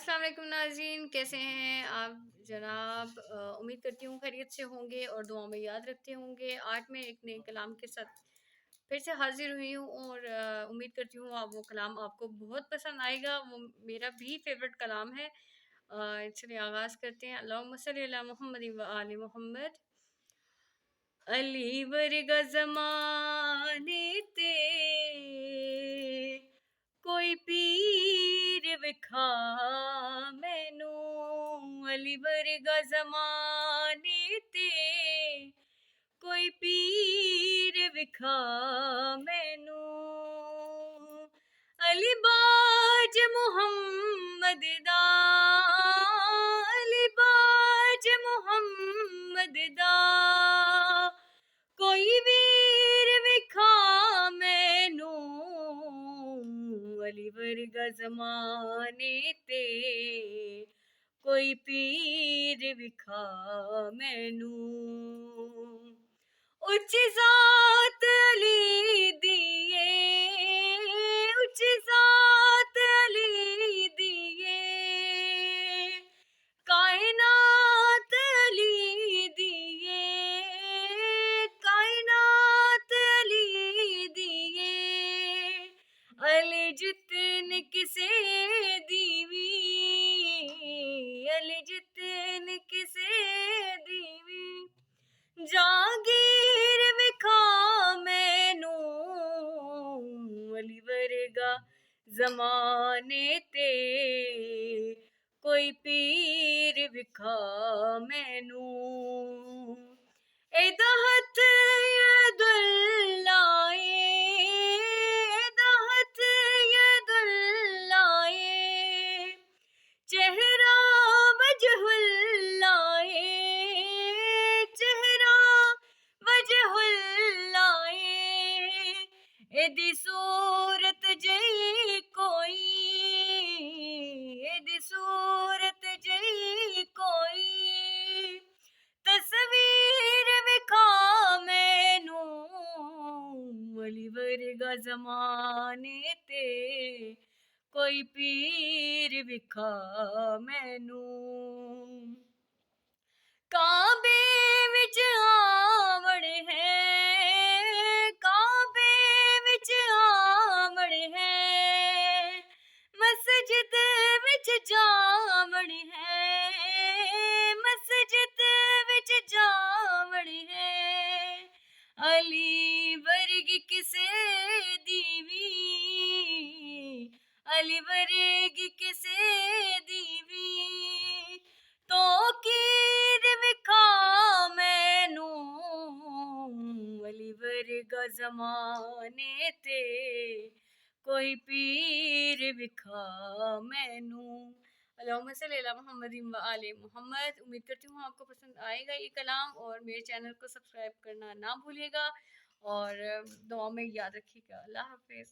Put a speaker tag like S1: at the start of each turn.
S1: अस्सलाम वालेकुम नाज़रीन, कैसे हैं आप जनाब? उम्मीद करती हूँ खैरियत से होंगे और दुआ में याद रखते होंगे। आज मैं एक नए कलाम के साथ फिर से हाज़िर हुई हूँ और उम्मीद करती हूँ आप वो कलाम आपको बहुत पसंद आएगा। वो मेरा भी फ़ेवरेट कलाम है। चलिए आगाज़ करते हैं। अल्लाहुम्मा सल्लि अला मुहम्मदिन व आलि मुहम्मद। अली वर्गा ज़माने ते कोई पीर विखा मैनू। अली वर्गा ज़माने ते कोई पीर विखा मैनू। अली बाज मुहम्मद दा, अली बाज मुहम्मद दा कोई वीर विखा मैनू। अली वर्गा ज़माने ते कोई पीर विखा मैनू। उच्ची ज़ात अली दिए, उच्ची ज़ात अली दिए, कायनात अली दिए, कायनात अली दिए। अली जितन किसे दीवी, अली जितन किसे दीवी। जागीर विखा मैनू। अली वर्गा ज़माने ते कोई पीर विखा मैनू। एदा हथ यदुल्लाए, एदा हथ यदुल्लाए, चेहरा वजहुल्लाए, चेहरा वजहुल्लाए। एदी सूरत जई कोई, एदी सूरत जई कोई, तस्वीर विखा मैनू। अली वर्गा ज़माने ते कोई पीर विखा मैनू। काबे विच आवड़ है, काबे विच आवड़ है, मस्जिद विच जावड़ है, मस्जिद विच जावड़ है। अली वर्गी किसे दीवी, अली वर्गी किसे दीवी। तो कीर विखा मैनू। अली वर्गा ज़माने ते कोई पीर विखा मैनू। अल्लाहुम्मा सल्लि अला मुहम्मदिन व आलि मुहम्मद। उम्मीद करती हूँ आपको पसंद आएगा ये कलाम और मेरे चैनल को सब्सक्राइब करना ना भूलिएगा और दुआ में याद रखिएगा। अल्लाह हाफ़िज़।